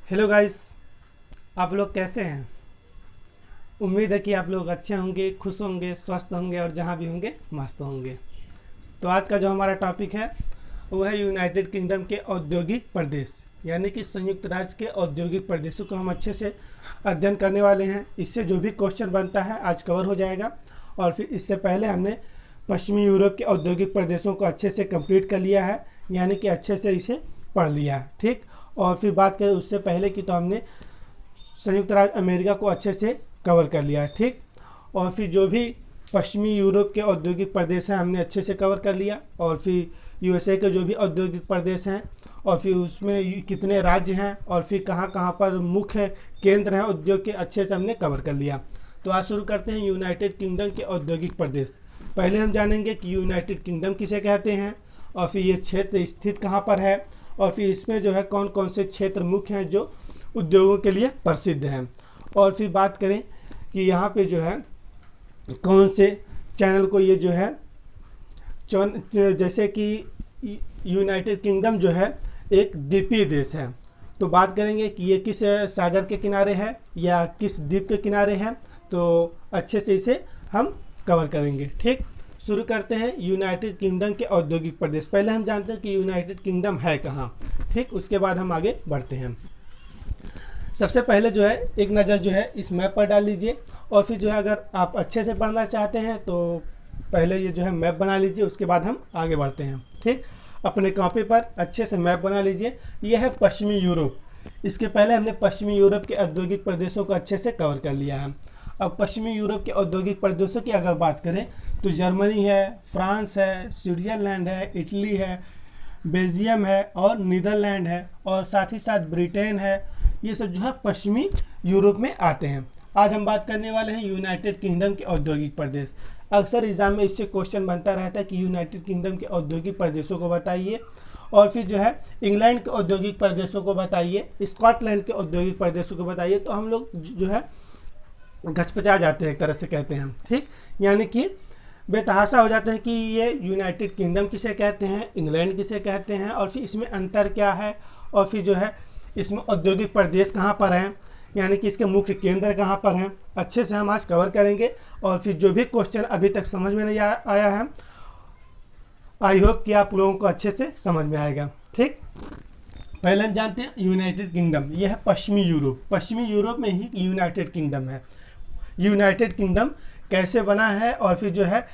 Hello guys. आप लोग कैसे हैं? उम्मीद है कि आप लोग अच्छे होंगे, खुश होंगे, स्वस्थ होंगे और जहाँ भी होंगे मस्त होंगे। तो आज का जो हमारा टॉपिक है वो है यूनाइटेड किंगडम के औद्योगिक प्रदेश, यानी कि संयुक्त राज्य के औद्योगिक प्रदेशों को हम अच्छे से अध्ययन करने वाले हैं। इससे जो भी क्वेश्चन बनता है आज कवर हो जाएगा। और फिर इससे पहले हमने पश्चिमी यूरोप के औद्योगिक प्रदेशों को अच्छे से कंप्लीट कर लिया है, यानी कि अच्छे से इसे पढ़ लिया है। ठीक। और फिर बात करें उससे पहले की, तो हमने संयुक्त राज्य अमेरिका को अच्छे से कवर कर लिया है। ठीक। और फिर जो भी पश्चिमी यूरोप के औद्योगिक प्रदेश हैं हमने अच्छे से कवर कर लिया। और फिर यूएसए के जो भी औद्योगिक प्रदेश हैं और फिर उसमें कितने राज्य हैं और फिर कहाँ कहाँ पर मुख्य केंद्र हैं उद्योग के, अच्छे से हमने कवर कर लिया। तो आज शुरू करते हैं यूनाइटेड किंगडम के औद्योगिक प्रदेश। पहले हम जानेंगे कि यूनाइटेड किंगडम किसे कहते हैं और फिर ये क्षेत्र स्थित कहाँ पर है और फिर इसमें जो है कौन कौन से क्षेत्र मुख्य हैं जो उद्योगों के लिए प्रसिद्ध हैं। और फिर बात करें कि यहाँ पे जो है कौन से चैनल को ये जो है जैसे कि यूनाइटेड किंगडम जो है एक द्वीपीय देश है, तो बात करेंगे कि ये किस सागर के किनारे है या किस द्वीप के किनारे है, तो अच्छे से इसे हम कवर करेंगे। ठीक। शुरू करते हैं यूनाइटेड किंगडम के औद्योगिक प्रदेश। पहले हम जानते हैं कि यूनाइटेड किंगडम है कहाँ। ठीक। उसके बाद हम आगे बढ़ते हैं। सबसे पहले जो है एक नज़र जो है इस मैप पर डाल लीजिए और फिर जो है अगर आप अच्छे से पढ़ना चाहते हैं तो पहले ये जो है मैप बना लीजिए, उसके बाद हम आगे बढ़ते हैं। ठीक। अपने कॉपी पर अच्छे से मैप बना लीजिए। यह है पश्चिमी यूरोप। इसके पहले हमने पश्चिमी यूरोप के औद्योगिक प्रदेशों को अच्छे से कवर कर लिया है। अब पश्चिमी यूरोप के औद्योगिक प्रदेशों की अगर बात करें तो जर्मनी है, फ्रांस है, स्विट्ज़रलैंड है, इटली है, बेल्जियम है और नीदरलैंड है और साथ ही साथ ब्रिटेन है। ये सब जो है पश्चिमी यूरोप में आते हैं। आज हम बात करने वाले हैं यूनाइटेड किंगडम के औद्योगिक प्रदेश। अक्सर एग्जाम में इससे क्वेश्चन बनता रहता है कि यूनाइटेड किंगडम के औद्योगिक प्रदेशों को बताइए और फिर जो है इंग्लैंड के औद्योगिक प्रदेशों को बताइए, स्कॉटलैंड के औद्योगिक प्रदेशों को बताइए। तो हम लोग जो है घचपचा जाते हैं, एक तरह से कहते हैं। ठीक। यानी कि बेतहाशा हो जाते हैं कि ये यूनाइटेड किंगडम किसे कहते हैं, इंग्लैंड किसे कहते हैं और फिर इसमें अंतर क्या है और फिर जो है इसमें औद्योगिक प्रदेश कहाँ पर हैं, यानी कि इसके मुख्य केंद्र कहाँ पर हैं। अच्छे से हम आज कवर करेंगे और फिर जो भी क्वेश्चन अभी तक समझ में नहीं आया है, आई होप कि आप लोगों को अच्छे से समझ में आएगा। ठीक। पहले हम जानते हैं यूनाइटेड किंगडम। यह है पश्चिमी यूरोप। पश्चिमी यूरोप में ही यूनाइटेड किंगडम है। यूनाइटेड किंगडम कैसे बना है और फिर जो है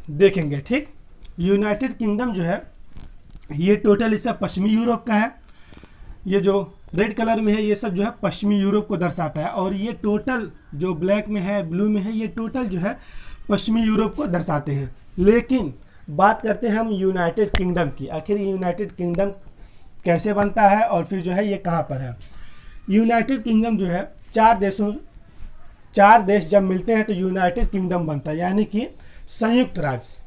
देखेंगे। ठीक। यूनाइटेड किंगडम जो है ये टोटल इसका पश्चिमी यूरोप का है। ये जो रेड कलर में है ये सब जो है पश्चिमी यूरोप को दर्शाता है और ये टोटल जो ब्लैक में है, ब्लू में है, ये टोटल जो है पश्चिमी यूरोप को दर्शाते हैं। लेकिन बात करते हैं हम यूनाइटेड किंगडम की। आखिर यूनाइटेड किंगडम कैसे बनता है और फिर जो है ये कहाँ पर है। यूनाइटेड किंगडम जो है चार देश जब मिलते हैं तो यूनाइटेड किंगडम बनता है, यानी कि संयुक्त राज्य।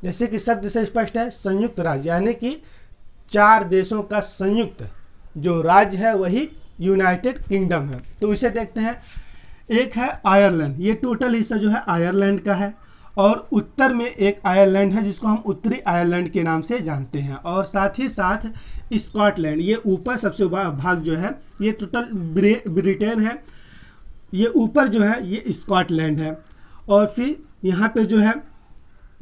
जैसे कि शब्द से स्पष्ट है, संयुक्त राज्य, यानी कि चार देशों का संयुक्त जो राज्य है वही यूनाइटेड किंगडम है। तो इसे देखते हैं। एक है आयरलैंड। ये टोटल हिस्सा जो है आयरलैंड का है और उत्तर में एक आयरलैंड है जिसको हम उत्तरी आयरलैंड के नाम से जानते हैं और साथ ही साथ स्कॉटलैंड, ये ऊपर सबसे भाग जो है ये टोटल ब्रिटेन है। ये ऊपर जो है ये स्कॉटलैंड है और फिर यहाँ पे जो है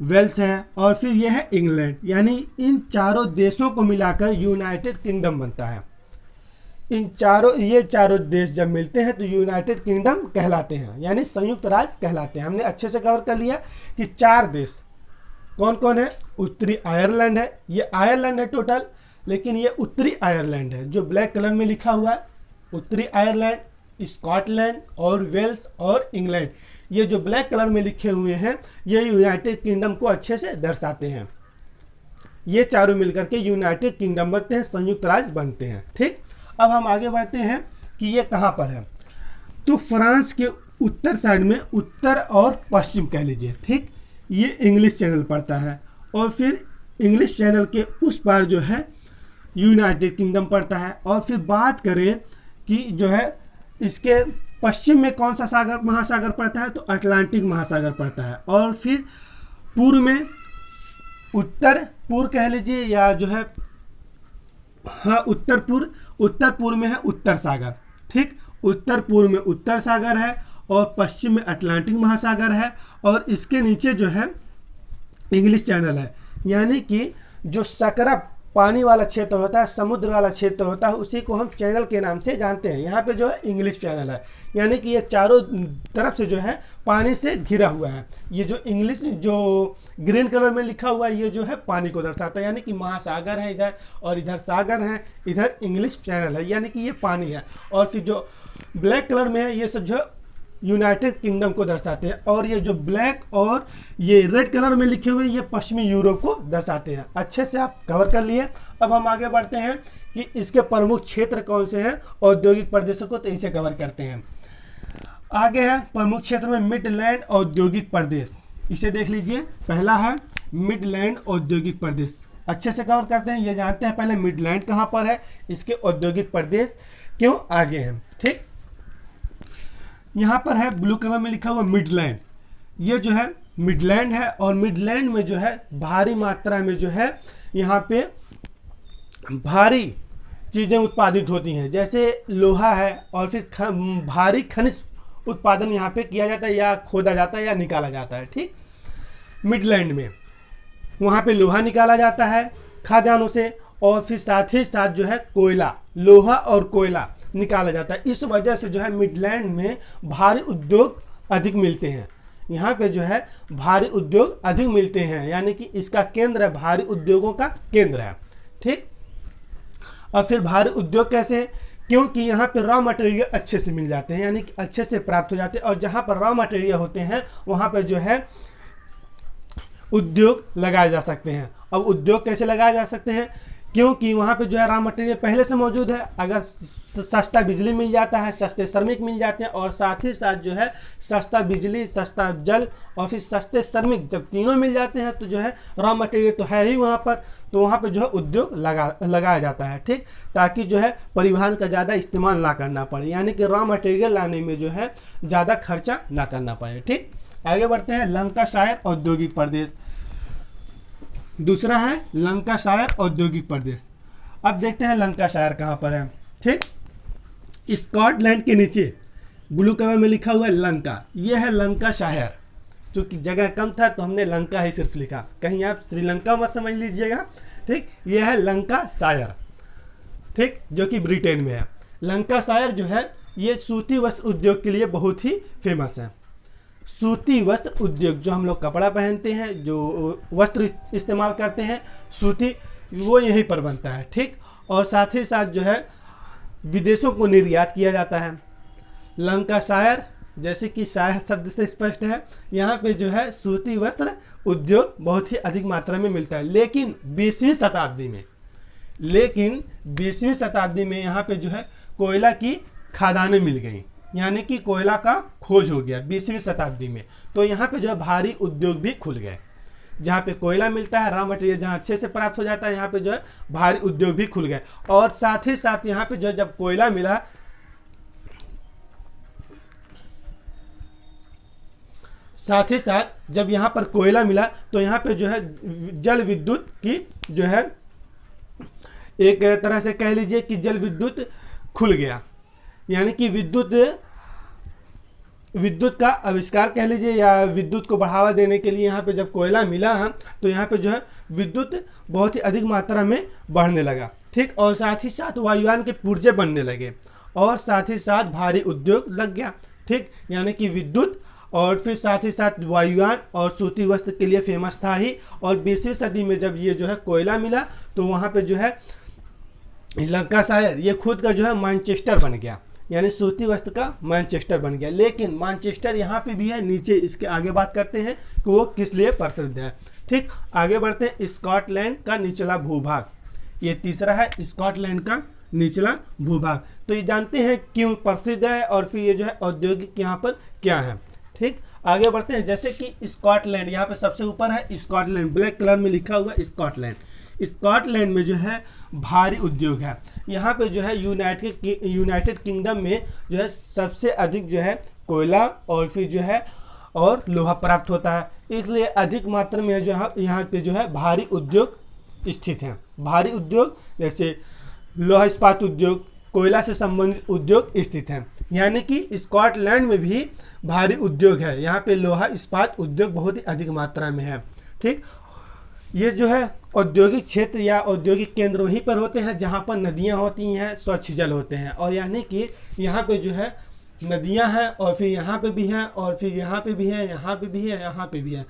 वेल्स है और फिर ये है इंग्लैंड। यानी इन चारों देशों को मिलाकर यूनाइटेड किंगडम बनता है। ये चारों देश जब मिलते हैं तो यूनाइटेड किंगडम कहलाते हैं, यानी संयुक्त राज्य कहलाते हैं। हमने अच्छे से कवर कर लिया कि चार देश कौन कौन है। उत्तरी आयरलैंड है, ये आयरलैंड है टोटल, लेकिन ये उत्तरी आयरलैंड है जो ब्लैक कलर में लिखा हुआ है। उत्तरी आयरलैंड, स्कॉटलैंड और वेल्स और इंग्लैंड, ये जो ब्लैक कलर में लिखे हुए हैं ये यूनाइटेड किंगडम को अच्छे से दर्शाते हैं। ये चारों मिलकर के यूनाइटेड किंगडम बनते हैं, संयुक्त राज्य बनते हैं। ठीक। अब हम आगे बढ़ते हैं कि ये कहाँ पर है। तो फ्रांस के उत्तर साइड में, उत्तर और पश्चिम कह लीजिए। ठीक। ये इंग्लिश चैनल पड़ता है और फिर इंग्लिश चैनल के उस पार जो है यूनाइटेड किंगडम पड़ता है। और फिर बात करें कि जो है इसके पश्चिम में कौन सा महासागर पड़ता है, तो अटलांटिक महासागर पड़ता है। और फिर पूर्व में उत्तर पूर्व कह लीजिए या जो है हाँ उत्तर पूर्व, उत्तर पूर्व में है उत्तर सागर, ठीक, उत्तर पूर्व में उत्तर सागर है और पश्चिम में अटलांटिक महासागर है और इसके नीचे जो है इंग्लिश चैनल है। यानी कि जो सकरा पानी वाला क्षेत्र होता है, समुद्र वाला क्षेत्र होता है, उसी को हम चैनल के नाम से जानते हैं। यहाँ पे जो है इंग्लिश चैनल है, यानी कि ये चारों तरफ से जो है पानी से घिरा हुआ है। ये जो इंग्लिश जो ग्रीन कलर में लिखा हुआ है ये जो है पानी को दर्शाता है, यानी कि महासागर है इधर और इधर सागर है, इधर इंग्लिश चैनल है, यानी कि ये पानी है। और फिर जो ब्लैक कलर में है ये सब जो यूनाइटेड किंगडम को दर्शाते हैं और ये जो ब्लैक और ये रेड कलर में लिखे हुए ये पश्चिमी यूरोप को दर्शाते हैं। अच्छे से आप कवर कर लिए। अब हम आगे बढ़ते हैं कि इसके प्रमुख क्षेत्र कौन से हैं औद्योगिक प्रदेशों को, तो इसे कवर करते हैं। आगे है प्रमुख क्षेत्र में मिडलैंड औद्योगिक प्रदेश, इसे देख लीजिए। पहला है मिडलैंड औद्योगिक प्रदेश, अच्छे से कवर करते हैं। ये जानते हैं पहले मिडलैंड कहाँ पर है, इसके औद्योगिक प्रदेश क्यों आगे हैं, ठीक। यहाँ पर है ब्लू कलर में लिखा हुआ मिडलैंड, ये जो है मिडलैंड है और मिडलैंड में जो है भारी मात्रा में जो है यहाँ पे भारी चीज़ें उत्पादित होती हैं, जैसे लोहा है और फिर भारी खनिज उत्पादन यहाँ पे किया जाता है या खोदा जाता है या निकाला जाता है, ठीक। मिडलैंड में वहाँ पे लोहा निकाला जाता है खाद्यान्नों से और फिर साथ ही साथ जो है कोयला, लोहा और कोयला निकाला जाता है। इस वजह से जो है मिडलैंड में भारी उद्योग अधिक मिलते हैं। यहाँ पे जो है भारी उद्योग अधिक मिलते हैं, यानी कि इसका केंद्र है, भारी उद्योगों का केंद्र है, ठीक। और फिर भारी उद्योग कैसे, क्योंकि यहाँ पे रॉ मटेरियल अच्छे से मिल जाते हैं, यानी कि अच्छे से प्राप्त हो जाते हैं। और जहाँ पर रॉ मटेरियल होते हैं वहाँ पर जो है उद्योग लगाए जा सकते हैं। अब उद्योग कैसे लगाए जा सकते हैं, क्योंकि वहाँ पे जो है रॉ मटेरियल पहले से मौजूद है। अगर सस्ता बिजली मिल जाता है, सस्ते श्रमिक मिल जाते हैं और साथ ही साथ जो है सस्ता बिजली, सस्ता जल और फिर सस्ते श्रमिक, जब तीनों मिल जाते हैं तो जो है रॉ मटेरियल तो है ही वहाँ पर, तो वहाँ पे जो है उद्योग लगाया जाता है, ठीक, ताकि जो है परिवहन का ज़्यादा इस्तेमाल ना करना पड़े, यानी कि रॉ मटेरियल लाने में जो है ज़्यादा खर्चा ना करना पड़े, ठीक। आगे बढ़ते हैं लंकाशायर औद्योगिक प्रदेश, दूसरा है लंकाशायर औद्योगिक प्रदेश। अब देखते हैं लंकाशायर कहाँ पर है, ठीक। स्कॉटलैंड के नीचे ब्लू कलर में लिखा हुआ है लंका, यह है लंकाशायर। चूँकि जगह कम था तो हमने लंका ही सिर्फ लिखा, कहीं आप श्रीलंका मत समझ लीजिएगा, ठीक। यह है लंकाशायर, ठीक, जो कि ब्रिटेन में है। लंकाशायर जो है ये सूती वस्त्र उद्योग के लिए बहुत ही फेमस है। सूती वस्त्र उद्योग, जो हम लोग कपड़ा पहनते हैं, जो वस्त्र इस्तेमाल करते हैं सूती, वो यहीं पर बनता है, ठीक। और साथ ही साथ जो है विदेशों को निर्यात किया जाता है। लंकाशायर, जैसे कि शायर शब्द से स्पष्ट है, यहाँ पे जो है सूती वस्त्र उद्योग बहुत ही अधिक मात्रा में मिलता है। लेकिन 20वीं शताब्दी में यहाँ पे जो है कोयला की खदानें मिल गई, यानी कि कोयला का खोज हो गया 20वीं शताब्दी में। तो यहाँ पे जो है भारी उद्योग भी खुल गए, जहाँ पे कोयला मिलता है, रॉ मटेरियल जहाँ अच्छे से प्राप्त हो जाता है, यहाँ पे जो है भारी उद्योग भी खुल गए। और साथ ही साथ यहाँ पे जो है जब कोयला मिला, साथ ही साथ जब यहाँ पर कोयला मिला तो यहाँ पे जो है जल विद्युत की जो है एक तरह से कह लीजिए कि जल विद्युत खुल गया, यानी कि विद्युत का आविष्कार कह लीजिए, या विद्युत को बढ़ावा देने के लिए यहाँ पे जब कोयला मिला है तो यहाँ पे जो है विद्युत बहुत ही अधिक मात्रा में बढ़ने लगा, ठीक। और साथ ही साथ वायुयान के पुर्जे बनने लगे और साथ ही साथ भारी उद्योग लग गया, ठीक। यानी कि विद्युत और फिर साथ ही साथ वायुयान और सूती वस्त्र के लिए फेमस था ही। और 20वीं सदी में जब ये जो है कोयला मिला तो वहाँ पे जो है लंकाशायर ये खुद का जो है मैनचेस्टर बन गया, यानी सूती वस्त्र का मैनचेस्टर बन गया। लेकिन मैनचेस्टर यहाँ पे भी है, नीचे इसके आगे बात करते हैं कि वो किस लिए प्रसिद्ध है, ठीक। आगे बढ़ते हैं स्कॉटलैंड का निचला भूभाग, ये तीसरा है स्कॉटलैंड का निचला भूभाग। तो ये जानते हैं क्यों प्रसिद्ध है और फिर ये जो है औद्योगिक यहाँ पर क्या है, ठीक। आगे बढ़ते हैं, जैसे कि स्कॉटलैंड यहाँ पे सबसे ऊपर है स्कॉटलैंड, ब्लैक कलर में लिखा हुआ स्कॉटलैंड। स्कॉटलैंड में जो है भारी उद्योग है। यहाँ पे जो है यूनाइटेड किंगडम में जो है सबसे अधिक जो है कोयला और फिर जो है और लोहा प्राप्त होता है, इसलिए अधिक मात्रा में जो है यहाँ पे जो है भारी उद्योग स्थित हैं। भारी उद्योग जैसे लोहा इस्पात उद्योग, कोयला से संबंधित उद्योग स्थित हैं। यानी कि स्कॉटलैंड में भी भारी उद्योग है, यहाँ पे लोहा इस्पात उद्योग बहुत ही अधिक मात्रा में है। ठीक, ये जो है औद्योगिक क्षेत्र या औद्योगिक केंद्र वहीं पर होते हैं जहाँ पर नदियाँ होती हैं, स्वच्छ जल होते हैं। और यानी कि यहाँ पे जो है नदियाँ हैं और फिर यहाँ पे भी हैं और फिर यहाँ पे भी है, यहाँ पे भी है, यहाँ पे भी है।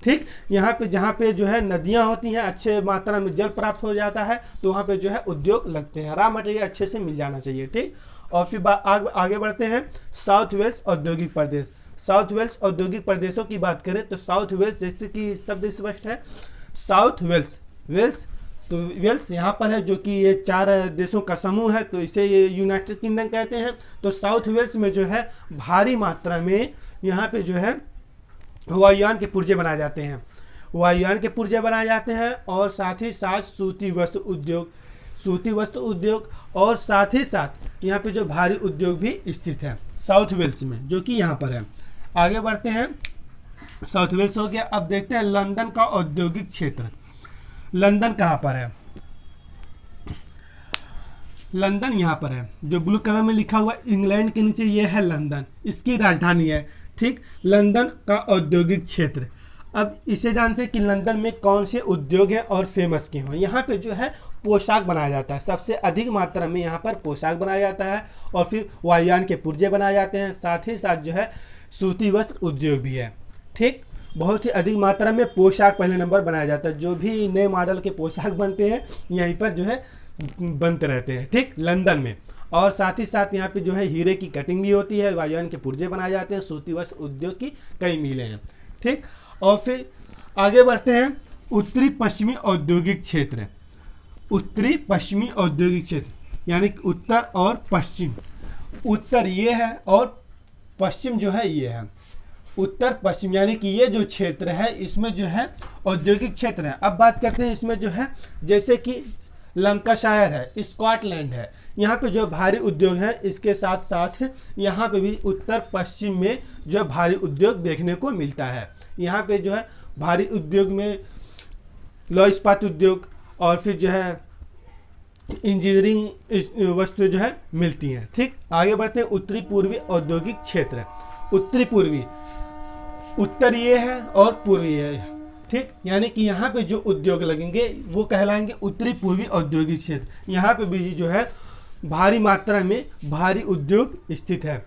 ठीक, यहाँ पे जहाँ पे जो है नदियाँ होती हैं, अच्छे मात्रा में जल प्राप्त हो जाता है, तो वहाँ पे जो है उद्योग लगते हैं, रॉ मटेरियल अच्छे से मिल जाना चाहिए। ठीक, और फिर आगे बढ़ते हैं। साउथ वेल्स औद्योगिक प्रदेश। साउथ वेल्स औद्योगिक प्रदेशों की बात करें तो साउथ वेल्स, जैसे कि शब्द स्पष्ट है, साउथ वेल्स, तो वेल्स यहाँ पर है, जो कि ये 4 देशों का समूह है, तो इसे ये यूनाइटेड किंगडम कहते हैं। तो साउथ वेल्स में जो है भारी मात्रा में यहाँ पे जो है वायुयान के पुर्जे बनाए जाते हैं, वायुयान के पुर्जे बनाए जाते हैं। और साथ ही साथ सूती वस्त्र उद्योग और साथ ही साथ यहाँ पे जो भारी उद्योग भी स्थित है साउथ वेल्स में, जो कि यहाँ पर है। आगे बढ़ते हैं। साउथ वेल्स हो गया। अब देखते हैं लंदन का औद्योगिक क्षेत्र। लंदन कहाँ पर है? लंदन यहाँ पर है, जो ब्लू कलर में लिखा हुआ इंग्लैंड के नीचे, ये है लंदन, इसकी राजधानी है। ठीक, लंदन का औद्योगिक क्षेत्र। अब इसे जानते हैं कि लंदन में कौन से उद्योग हैं और फेमस क्यों हैं। यहाँ पे जो है पोशाक बनाया जाता है, सबसे अधिक मात्रा में यहाँ पर पोशाक बनाया जाता है। और फिर वायुयान के पुर्जे बनाए जाते हैं, साथ ही साथ जो है सूती वस्त्र उद्योग भी है। ठीक, बहुत ही अधिक मात्रा में पोशाक पहले नंबर बनाया जाता है। जो भी नए मॉडल के पोशाक बनते हैं यहीं पर जो है बनते रहते हैं। ठीक, लंदन में। और साथ ही साथ यहाँ पे जो है हीरे की कटिंग भी होती है, वायुयान के पुर्जे बनाए जाते हैं, सूती वस्त्र उद्योग की कई मिलें हैं। ठीक, और फिर आगे बढ़ते हैं। उत्तरी पश्चिमी औद्योगिक क्षेत्र। उत्तरी पश्चिमी औद्योगिक क्षेत्र यानी कि उत्तर और पश्चिम। उत्तर ये है और पश्चिम जो है ये है। उत्तर पश्चिम यानी कि ये जो क्षेत्र है इसमें जो है औद्योगिक क्षेत्र है। अब बात करते हैं इसमें जो है, जैसे कि लंकाशायर है, स्कॉटलैंड है, यहाँ पे जो भारी उद्योग है, इसके साथ साथ यहाँ पे भी उत्तर पश्चिम में जो भारी उद्योग देखने को मिलता है। यहाँ पे जो है भारी उद्योग में लौह इस्पात उद्योग और फिर जो है इंजीनियरिंग वस्तुएं जो है मिलती हैं। ठीक, आगे बढ़ते हैं। उत्तरी पूर्वी औद्योगिक क्षेत्र। उत्तरी पूर्वी, उत्तर ये है और पूर्वी ये है। ठीक, यानी कि यहाँ पे जो उद्योग लगेंगे वो कहलाएंगे उत्तरी पूर्वी औद्योगिक क्षेत्र। यहाँ पे भी जो है भारी मात्रा में भारी उद्योग स्थित है।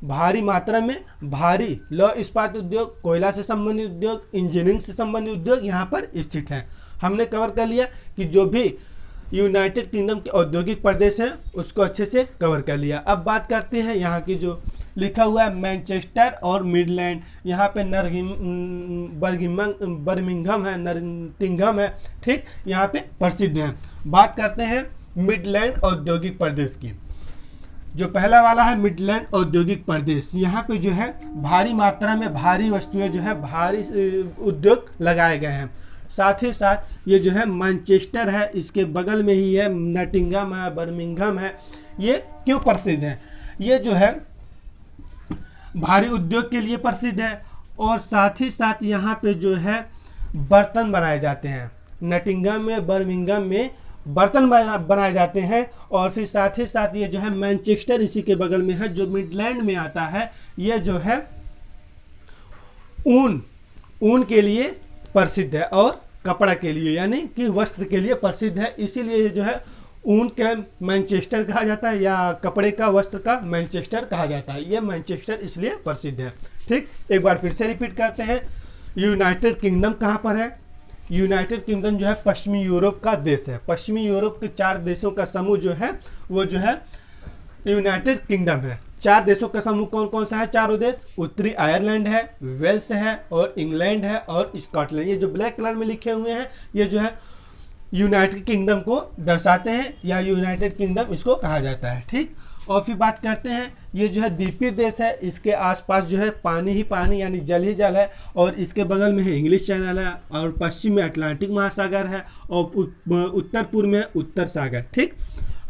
भारी मात्रा में भारी लौह इस्पात उद्योग, कोयला से संबंधित उद्योग, इंजीनियरिंग से संबंधित उद्योग यहाँ पर स्थित हैं। हमने कवर कर लिया कि जो भी यूनाइटेड किंगडम के औद्योगिक प्रदेश हैं उसको अच्छे से कवर कर लिया। अब बात करते हैं यहाँ की जो लिखा हुआ है मैनचेस्टर और मिडलैंड। यहाँ पे बर्मिंघम है, नटिंघम है। ठीक, यहाँ पे प्रसिद्ध हैं। बात करते हैं मिडलैंड औद्योगिक प्रदेश की। जो पहला वाला है मिडलैंड औद्योगिक प्रदेश, यहाँ पे जो है भारी मात्रा में भारी वस्तुएं जो है भारी उद्योग लगाए गए हैं। साथ ही साथ ये जो है मैनचेस्टर है, इसके बगल में ही है नटिंघम है, बर्मिंघम है। ये क्यों प्रसिद्ध है? ये जो है भारी उद्योग के लिए प्रसिद्ध है। और साथ ही साथ यहाँ पे जो है बर्तन बनाए जाते हैं। नटिंघम में, बर्मिंघम में बर्तन बनाए जाते हैं। और फिर साथ ही साथ ये जो है मैनचेस्टर इसी के बगल में है, जो मिडलैंड में आता है। ये जो है ऊन के लिए प्रसिद्ध है और कपड़ा के लिए यानी कि वस्त्र के लिए प्रसिद्ध है। इसीलिए जो है ऊन का मैनचेस्टर कहा जाता है या कपड़े का वस्त्र का मैनचेस्टर कहा जाता है। ये मैनचेस्टर इसलिए प्रसिद्ध है। ठीक, एक बार फिर से रिपीट करते हैं। यूनाइटेड किंगडम कहाँ पर है? यूनाइटेड किंगडम जो है पश्चिमी यूरोप का देश है। पश्चिमी यूरोप के 4 देशों का समूह जो है वो जो है यूनाइटेड किंगडम है। 4 देशों का समूह कौन कौन सा है? चारों देश। उत्तरी आयरलैंड है, वेल्स है और इंग्लैंड है और स्कॉटलैंड। ये जो ब्लैक कलर में लिखे हुए हैं ये जो है यूनाइटेड किंगडम को दर्शाते हैं या यूनाइटेड किंगडम इसको कहा जाता है। ठीक, और फिर बात करते हैं ये जो है द्वीपीय देश है। इसके आसपास जो है पानी ही पानी यानी जल ही जल है। और इसके बगल में है इंग्लिश चैनल है और पश्चिम में अटलांटिक महासागर है और उत्तर पूर्व में उत्तर सागर। ठीक,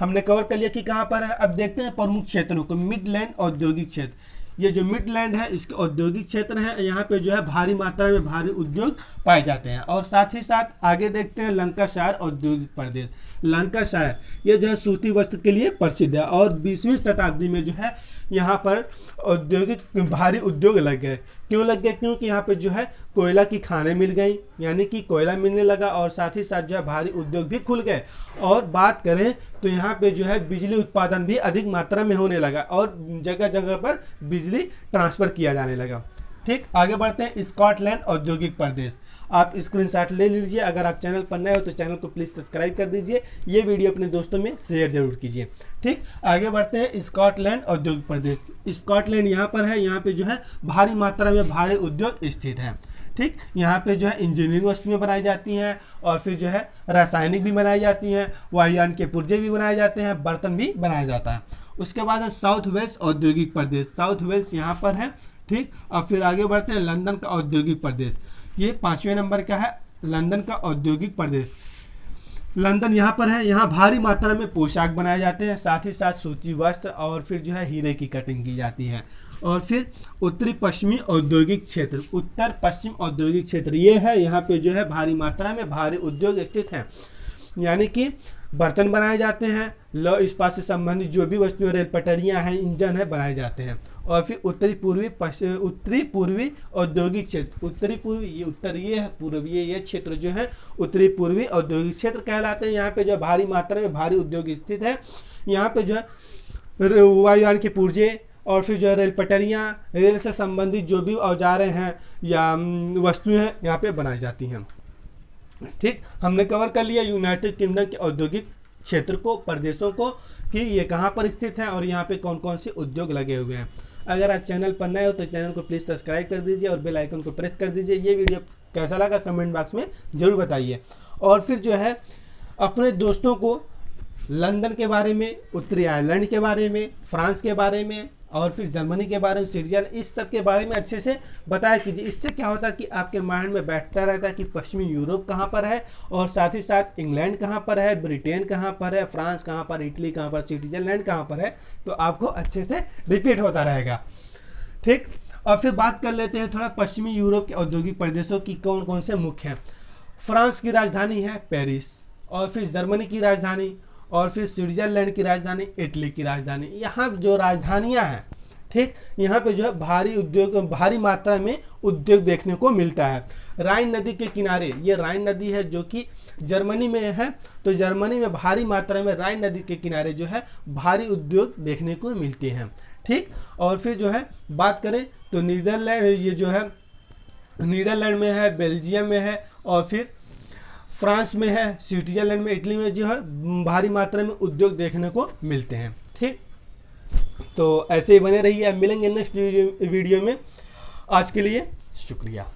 हमने कवर कर लिया कि कहाँ पर है। अब देखते हैं प्रमुख क्षेत्रों को। मिडलैंड औद्योगिक क्षेत्र, ये जो मिडलैंड है इसके औद्योगिक क्षेत्र है। यहाँ पे जो है भारी मात्रा में भारी उद्योग पाए जाते हैं। और साथ ही साथ आगे देखते हैं लंकाशायर औद्योगिक प्रदेश। लंकाशायर, ये जो है सूती वस्त्र के लिए प्रसिद्ध है। और 20वीं शताब्दी में जो है यहाँ पर औद्योगिक भारी उद्योग लग गए। क्यों लग गए? क्योंकि यहाँ पे जो है कोयला की खानें मिल गई, यानी कि कोयला मिलने लगा, और साथ ही साथ जो है भारी उद्योग भी खुल गए। और बात करें तो यहाँ पे जो है बिजली उत्पादन भी अधिक मात्रा में होने लगा और जगह जगह पर बिजली ट्रांसफ़र किया जाने लगा। ठीक, आगे बढ़ते हैं। स्कॉटलैंड औद्योगिक प्रदेश, आप स्क्रीनशॉट ले लीजिए। अगर आप चैनल पर नए हो तो चैनल को प्लीज़ सब्सक्राइब कर दीजिए, ये वीडियो अपने दोस्तों में शेयर जरूर कीजिए। ठीक, आगे बढ़ते हैं। स्कॉटलैंड औद्योगिक प्रदेश, स्कॉटलैंड यहाँ पर है। यहाँ पे जो है भारी मात्रा में भारी उद्योग स्थित है। ठीक, यहाँ पे जो है इंजीनियरिंग वस्तुएं बनाई जाती हैं और फिर जो है रासायनिक भी बनाई जाती हैं, वायुयान के पुर्जे भी बनाए जाते हैं, बर्तन भी बनाया जाता है। उसके बाद है साउथ वेल्स औद्योगिक प्रदेश, साउथ वेल्स यहाँ पर है। ठीक, और फिर आगे बढ़ते हैं। लंदन का औद्योगिक प्रदेश, ये 5वें नंबर का है, लंदन का औद्योगिक प्रदेश। लंदन यहाँ पर है। यहाँ भारी मात्रा में पोशाक बनाए जाते हैं, साथ ही साथ सूती वस्त्र और फिर जो है हीरे की कटिंग की जाती है। और फिर उत्तरी पश्चिमी औद्योगिक क्षेत्र, उत्तर पश्चिम औद्योगिक क्षेत्र ये है। यहाँ पे जो है भारी मात्रा में भारी उद्योग स्थित हैं, यानी कि बर्तन बनाए जाते हैं, लौह इस्पात से संबंधित जो भी वस्तुएं, रेल पटरियाँ हैं, इंजन है, बनाए जाते हैं। और फिर उत्तरी पूर्वी औद्योगिक क्षेत्र, उत्तरी पूर्वी, ये उत्तर ये है, पूर्वी ये क्षेत्र जो है उत्तरी पूर्वी औद्योगिक क्षेत्र कहलाते हैं। यहाँ पे जो भारी मात्रा में भारी उद्योग स्थित है। यहाँ पे जो है वायुयान के पुर्जे और फिर जो है रेल पटरियाँ, रेल से संबंधित जो भी औजारें हैं या वस्तुएं हैं यहाँ पे बनाई जाती हैं। ठीक, हमने कवर कर लिया यूनाइटेड किंगडम के औद्योगिक क्षेत्र को, प्रदेशों को, कि ये कहाँ पर स्थित है और यहाँ पे कौन कौन से उद्योग लगे हुए हैं। अगर आप चैनल पर नए हो तो चैनल को प्लीज़ सब्सक्राइब कर दीजिए और बेल आइकन को प्रेस कर दीजिए। ये वीडियो कैसा लगा कमेंट बॉक्स में ज़रूर बताइए। और फिर जो है अपने दोस्तों को लंदन के बारे में, उत्तरी आयरलैंड के बारे में, फ्रांस के बारे में और फिर जर्मनी के बारे में, स्विट्जरलैंड, इस सब के बारे में अच्छे से बताया कीजिए। इससे क्या होता है कि आपके माइंड में बैठता रहता है कि पश्चिमी यूरोप कहाँ पर है और साथ ही साथ इंग्लैंड कहाँ पर है, ब्रिटेन कहाँ पर है, फ्रांस कहाँ पर, इटली कहाँ पर, स्विट्जरलैंड कहाँ पर है, तो आपको अच्छे से रिपीट होता रहेगा। ठीक, और फिर बात कर लेते हैं थोड़ा पश्चिमी यूरोप के औद्योगिक प्रदेशों की कौन कौन से मुख्य हैं। फ्रांस की राजधानी है पेरिस, और फिर जर्मनी की राजधानी, और फिर स्विट्जरलैंड की राजधानी, इटली की राजधानी। यहाँ जो राजधानियाँ हैं, ठीक, यहाँ पे जो है भारी उद्योग, भारी मात्रा में उद्योग देखने को मिलता है। राइन नदी के किनारे, ये राइन नदी है जो कि जर्मनी में है, तो जर्मनी में भारी मात्रा में राइन नदी के किनारे जो है भारी उद्योग देखने को मिलते हैं। ठीक, और फिर जो है बात करें तो नीदरलैंड, ये जो है नीदरलैंड में है, बेल्जियम में है, और फिर फ्रांस में है, स्विट्जरलैंड में, इटली में जो है भारी मात्रा में उद्योग देखने को मिलते हैं। ठीक, तो ऐसे ही बने रहिए, अब मिलेंगे नेक्स्ट वीडियो में। आज के लिए शुक्रिया।